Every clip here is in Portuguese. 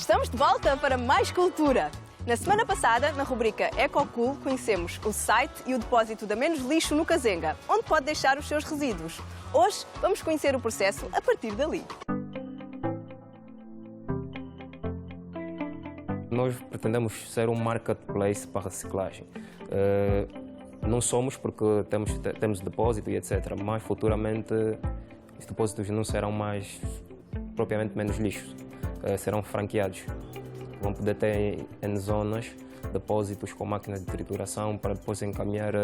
Estamos de volta para mais cultura. Na semana passada, na rubrica EcoCool, conhecemos o site e o depósito da Menos Lixo no Cazenga, onde pode deixar os seus resíduos. Hoje vamos conhecer o processo a partir dali. Nós pretendemos ser um marketplace para reciclagem. Não somos porque temos depósito e etc., mas futuramente os depósitos não serão mais propriamente menos lixo, serão franqueados. Vão poder ter em zonas depósitos com máquinas de trituração para depois encaminhar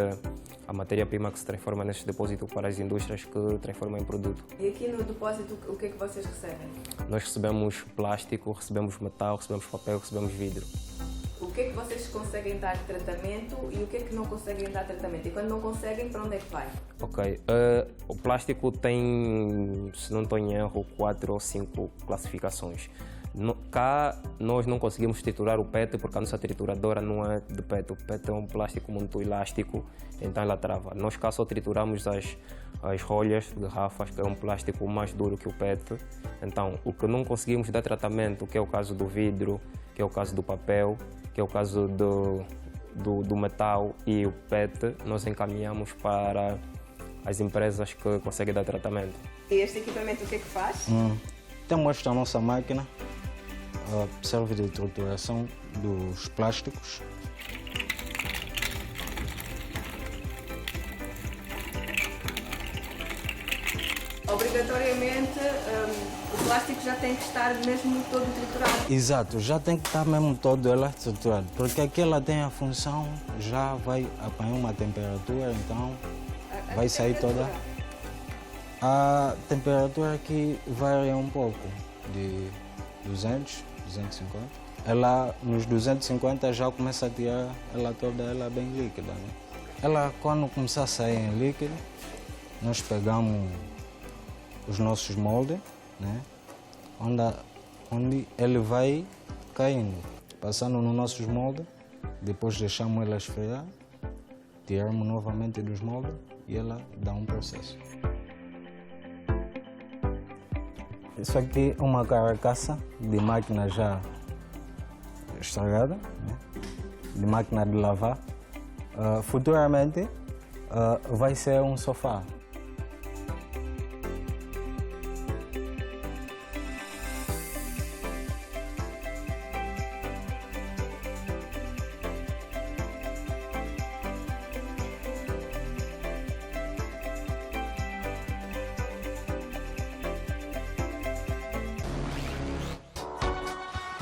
a matéria-prima que se transforma nesses depósitos para as indústrias que transformam em produto. E aqui no depósito, o que é que vocês recebem? Nós recebemos plástico, recebemos metal, recebemos papel, recebemos vidro. O que é que vocês conseguem dar tratamento e o que é que não conseguem dar tratamento? E quando não conseguem, para onde é que vai? Ok. O plástico tem, se não estou em erro, 4 ou 5 classificações. Cá nós não conseguimos triturar o PET porque a nossa trituradora não é de PET. O PET é um plástico muito elástico, então ela trava. Nós cá só trituramos as rolhas de garrafas, que é um plástico mais duro que o PET. Então, o que não conseguimos dar tratamento, que é o caso do vidro, que é o caso do papel, que é o caso do metal e o PET, nós encaminhamos para as empresas que conseguem dar tratamento. E este equipamento o que é que faz? Temos esta nossa máquina, serve de trituração dos plásticos. Obrigatoriamente, o plástico já tem que estar mesmo todo triturado. Exato, já tem que estar mesmo todo ela triturado, porque aqui ela tem a função, já vai apanhar uma temperatura, então vai sair toda. A temperatura aqui varia um pouco, de 200, 250. Ela, nos 250 já começa a tirar ela toda, ela bem líquida, né? Ela, quando começar a sair em líquido, nós pegamos os nossos moldes, né? Onde ele vai caindo, passando nos nossos moldes, depois deixamos ela esfriar, tiramos novamente dos moldes e ela dá um processo. Isso aqui é uma carcaça de máquina já estragada, né? De máquina de lavar. Futuramente vai ser um sofá.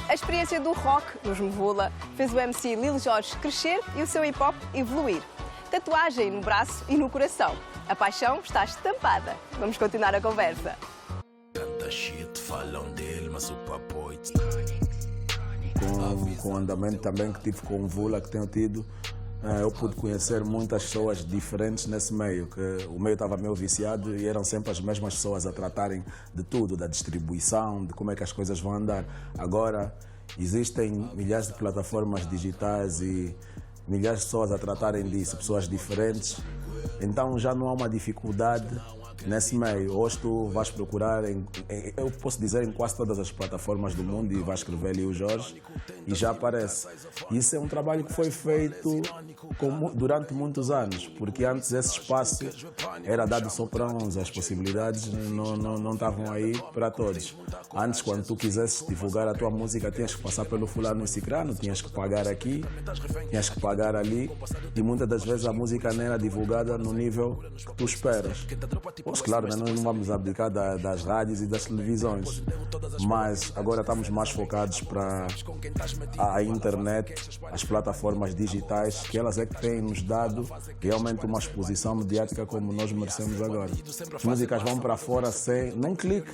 A experiência do rock nos Mvula fez o MC Lil Jorge crescer e o seu hip-hop evoluir. Tatuagem no braço e no coração. A paixão está estampada. Vamos continuar a conversa. Com o andamento também que tive com o Mvula, que tenho tido, eu pude conhecer muitas pessoas diferentes nesse meio, que o meio estava meio viciado e eram sempre as mesmas pessoas a tratarem de tudo, da distribuição, de como é que as coisas vão andar. Agora existem milhares de plataformas digitais e milhares de pessoas a tratarem disso, pessoas diferentes, então já não há uma dificuldade nesse meio. Hoje tu vais procurar, eu posso dizer, em quase todas as plataformas do mundo e vais escrever ali o Jorge e já aparece. Isso é um trabalho que foi feito durante muitos anos, porque antes esse espaço era dado só para uns, as possibilidades não estavam aí para todos. Antes, quando tu quisesses divulgar a tua música, tinhas que passar pelo fulano e cicrano, tinhas que pagar aqui, tinhas que pagar ali, e muitas das vezes a música não era divulgada no nível que tu esperas. Pois claro, nós não vamos abdicar das rádios e das televisões, mas agora estamos mais focados para a internet, as plataformas digitais, que elas é que têm nos dado realmente uma exposição mediática como nós merecemos agora. As músicas vão para fora sem nem clique.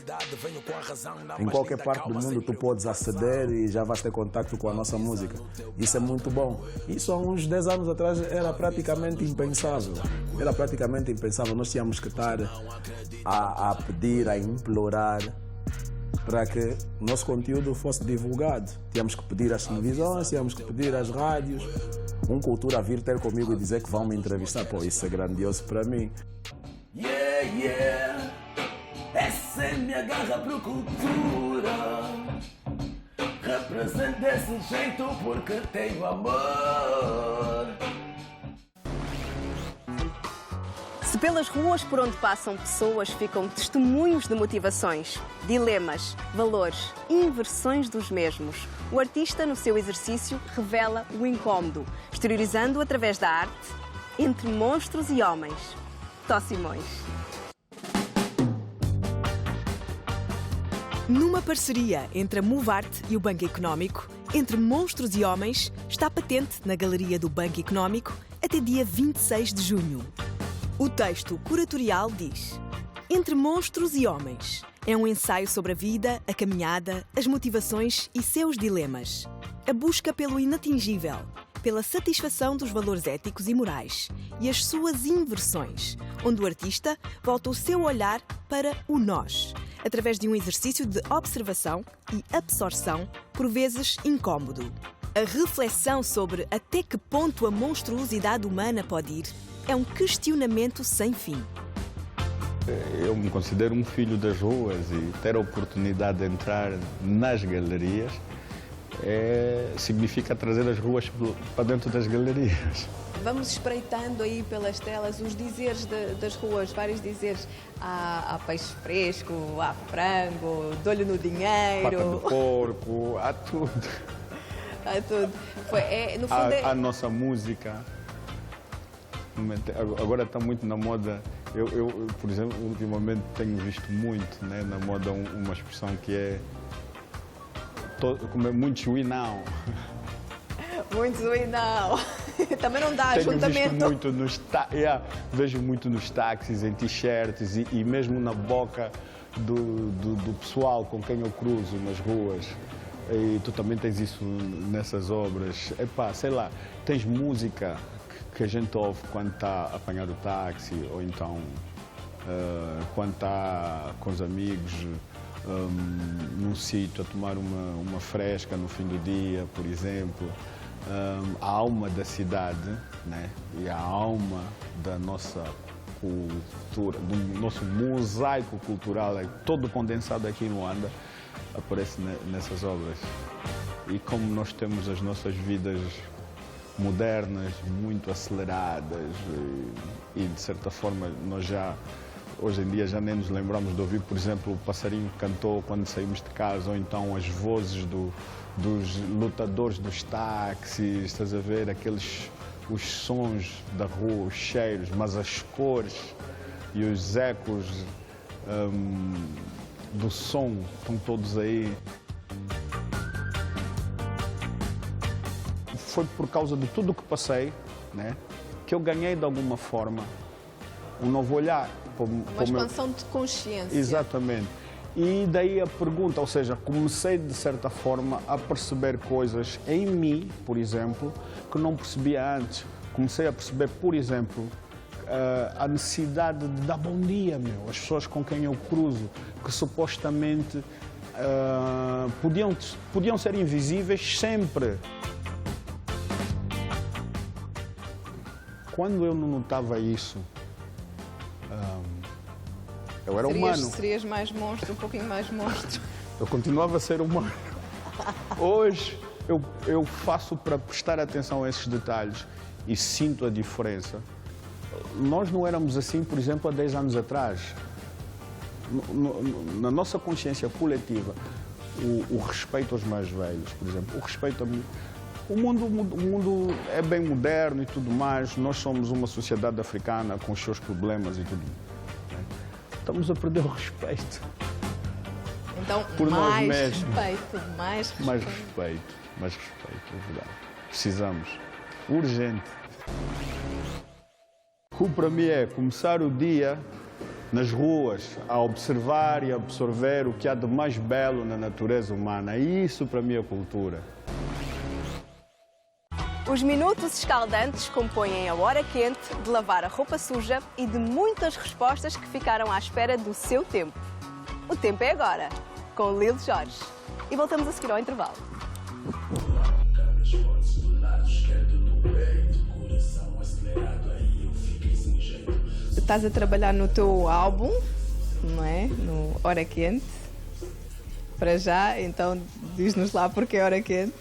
Em qualquer parte do mundo tu podes aceder e já vais ter contato com a nossa música. Isso é muito bom. Isso há uns 10 anos atrás era praticamente impensável. Era praticamente impensável. Nós tínhamos que estar a pedir, a implorar para que o nosso conteúdo fosse divulgado. Tínhamos que pedir às televisões, tínhamos que pedir às rádios. Cultura vir ter comigo e dizer que vão me entrevistar. Pô, isso é grandioso para mim. Yeah, yeah. Essa é minha garra para cultura. represento desse jeito porque tenho amor. Se pelas ruas por onde passam pessoas ficam testemunhos de motivações, dilemas, valores, inversões dos mesmos, o artista, no seu exercício, revela o incómodo, exteriorizando através da arte entre monstros e homens. Tó Simões. Numa parceria entre a Movarte e o Banco Económico, Entre Monstros e Homens, está patente na Galeria do Banco Económico até dia 26 de junho. O texto curatorial diz: Entre Monstros e Homens é um ensaio sobre a vida, a caminhada, as motivações e seus dilemas. A busca pelo inatingível, pela satisfação dos valores éticos e morais e as suas inversões, onde o artista volta o seu olhar para o nós, através de um exercício de observação e absorção, por vezes incômodo. A reflexão sobre até que ponto a monstruosidade humana pode ir é um questionamento sem fim. Eu me considero um filho das ruas e ter a oportunidade de entrar nas galerias significa trazer as ruas para dentro das galerias. Vamos espreitando aí pelas telas os dizeres das ruas, vários dizeres. Há peixe fresco, há frango, de olho no dinheiro. Pata de porco, há tudo. Há tudo. No fundo a nossa música. Agora está muito na moda. Eu, por exemplo, ultimamente tenho visto muito, né, na moda uma expressão que é muito juí não. Muito juí não. Também não dá ajuntamento. Vejo muito nos táxis, em t-shirts e mesmo na boca do pessoal com quem eu cruzo nas ruas. E tu também tens isso nessas obras. Epá, sei lá, tens música que a gente ouve quando está a apanhar o táxi ou então quando está com os amigos num sítio a tomar uma fresca no fim do dia, por exemplo. A alma da cidade, né? E a alma da nossa cultura, do nosso mosaico cultural, todo condensado aqui no Luanda, aparece nessas obras. E como nós temos as nossas vidas modernas, muito aceleradas e de certa forma nós hoje em dia já nem nos lembramos de ouvir, por exemplo, o passarinho que cantou quando saímos de casa ou então as vozes dos lutadores dos táxis, estás a ver, os sons da rua, os cheiros, mas as cores e os ecos do som estão todos aí. Foi por causa de tudo o que passei, né, que eu ganhei de alguma forma um novo olhar. Uma expansão de consciência. Exatamente. E daí a pergunta, ou seja, comecei de certa forma a perceber coisas em mim, por exemplo, que não percebia antes. Comecei a perceber, por exemplo, a necessidade de dar bom dia, às pessoas com quem eu cruzo, que supostamente podiam ser invisíveis sempre. Quando eu não notava isso, eu era humano. Serias mais monstro, um pouquinho mais monstro. Eu continuava a ser humano. Hoje eu faço para prestar atenção a esses detalhes e sinto a diferença. Nós não éramos assim, por exemplo, há 10 anos atrás. Na nossa consciência coletiva, o respeito aos mais velhos, por exemplo, o respeito a... O mundo é bem moderno e tudo mais. Nós somos uma sociedade africana com os seus problemas e tudo. Estamos a perder o respeito. Então, por mais nós mesmos. Respeito, mais respeito. Mais respeito, é verdade. Precisamos. Urgente. O para mim é começar o dia nas ruas, a observar e absorver o que há de mais belo na natureza humana. E isso para mim é cultura. Os minutos escaldantes compõem a hora quente de lavar a roupa suja e de muitas respostas que ficaram à espera do seu tempo. O tempo é agora, com Lilo Jorge. E voltamos a seguir ao intervalo. Estás a trabalhar no teu álbum, não é? No Hora Quente. para já, então diz-nos lá porque é hora quente.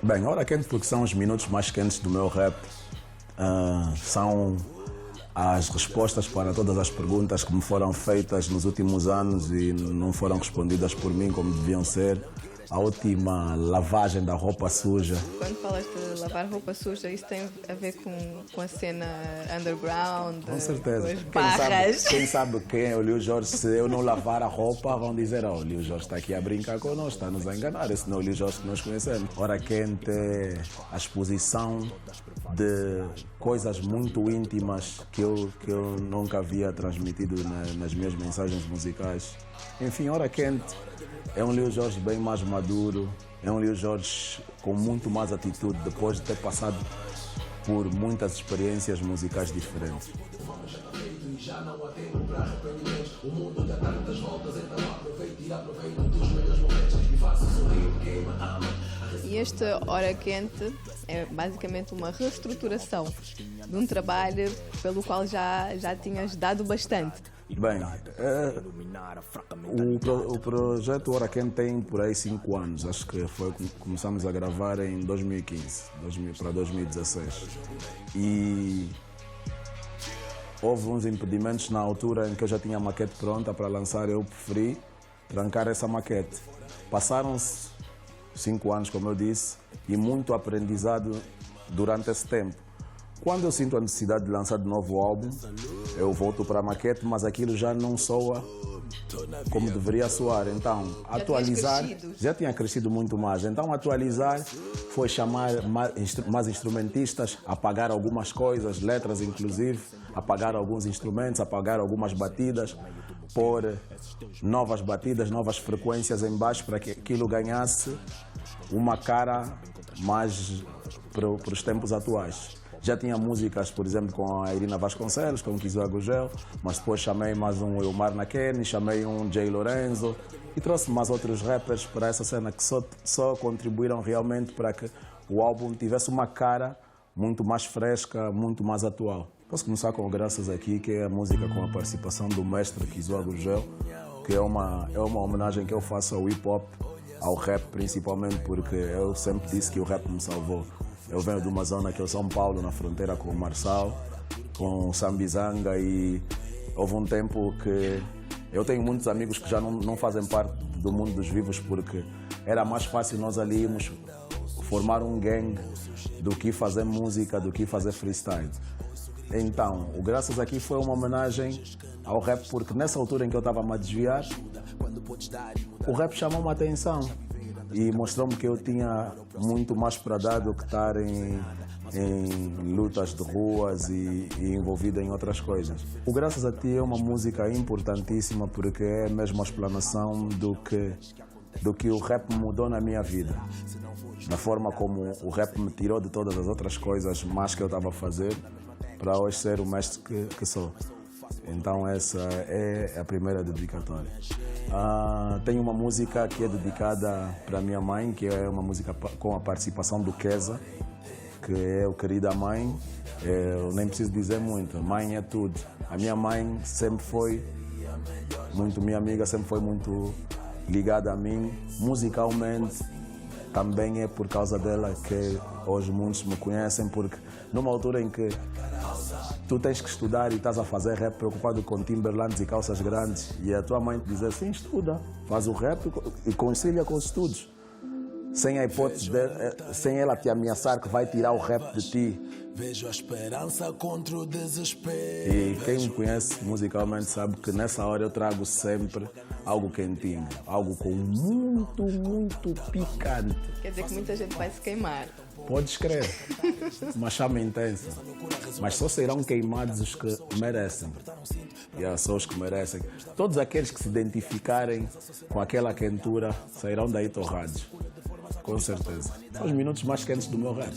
Bem, hora quente porque são os minutos mais quentes do meu rap. São as respostas para todas as perguntas que me foram feitas nos últimos anos e não foram respondidas por mim como deviam ser. A última lavagem da roupa suja. Quando falas de lavar roupa suja, isso tem a ver com a cena underground? Com certeza. Com as barras? Quem sabe quem é o Lil Jorge? Se eu não lavar a roupa, vão dizer: o Lil Jorge está aqui a brincar connosco, está-nos a enganar. Esse não é o Lil Jorge que nós conhecemos. Hora quente é a exposição de coisas muito íntimas que eu nunca havia transmitido nas minhas mensagens musicais. Enfim, hora quente é um Lil Jorge bem mais maduro, é um Lil Jorge com muito mais atitude depois de ter passado por muitas experiências musicais diferentes. E este Hora Quente é basicamente uma reestruturação de um trabalho pelo qual já tinhas dado bastante. Bem, o projeto Hora Quente tem por aí 5 anos. Acho que foi começamos a gravar em 2015, para 2016. E houve uns impedimentos na altura em que eu já tinha a maquete pronta para lançar. Eu preferi trancar essa maquete. Passaram-se 5 anos, como eu disse, e muito aprendizado durante esse tempo. Quando eu sinto a necessidade de lançar de novo álbum, eu volto para a maquete, mas aquilo já não soa como deveria soar. Então, atualizar, já tinha crescido muito mais. Então, atualizar foi chamar mais instrumentistas, apagar algumas coisas, letras inclusive, apagar alguns instrumentos, apagar algumas batidas, pôr novas batidas, novas frequências em baixo para que aquilo ganhasse uma cara mais para os tempos atuais. Já tinha músicas, por exemplo, com a Irina Vasconcelos, com o Kizua Gugel, mas depois chamei mais um Elmar Nakeni, chamei um Jay Lorenzo e trouxe mais outros rappers para essa cena que só contribuíram realmente para que o álbum tivesse uma cara muito mais fresca, muito mais atual. Posso começar com Graças Aqui, que é a música com a participação do mestre Kizua Gugel, que é uma homenagem que eu faço ao hip-hop, ao rap principalmente, porque eu sempre disse que o rap me salvou. Eu venho de uma zona que é São Paulo, na fronteira com o Marçal, com o Sambizanga, e houve um tempo que eu tenho muitos amigos que já não fazem parte do mundo dos vivos, porque era mais fácil nós ali irmos formar um gang do que fazer música, do que fazer freestyle. Então, o Graças Aqui foi uma homenagem ao rap, porque nessa altura em que eu estava a desviar, o rap chamou-me a atenção e mostrou-me que eu tinha muito mais para dar do que estar em lutas de ruas e envolvido em outras coisas. O Graças a Ti é uma música importantíssima porque é mesmo a explanação do que o rap mudou na minha vida. Da forma como o rap me tirou de todas as outras coisas mais que eu estava a fazer para hoje ser o mestre que sou. Então essa é a primeira dedicatória. Tenho uma música que é dedicada para a minha mãe, que é uma música com a participação do Keza, que é o Querida Mãe. Eu nem preciso dizer muito, mãe é tudo. A minha mãe sempre foi muito minha amiga, sempre foi muito ligada a mim. Musicalmente também é por causa dela que hoje muitos me conhecem, porque numa altura em que tu tens que estudar e estás a fazer rap preocupado com Timberlands e calças grandes, e a tua mãe te diz assim: estuda, faz o rap e concilia com os estudos. Sem a hipótese sem ela te ameaçar que vai tirar o rap de ti. Vejo a esperança contra o desespero. E quem me conhece musicalmente sabe que nessa hora eu trago sempre algo quentinho, algo com muito, muito picante. Quer dizer que muita gente vai se queimar. Podes crer, uma chama intensa. Mas só serão queimados os que merecem. E só os que merecem. Todos aqueles que se identificarem com aquela quentura sairão daí torrados. Com certeza. São os minutos mais quentes do meu rap.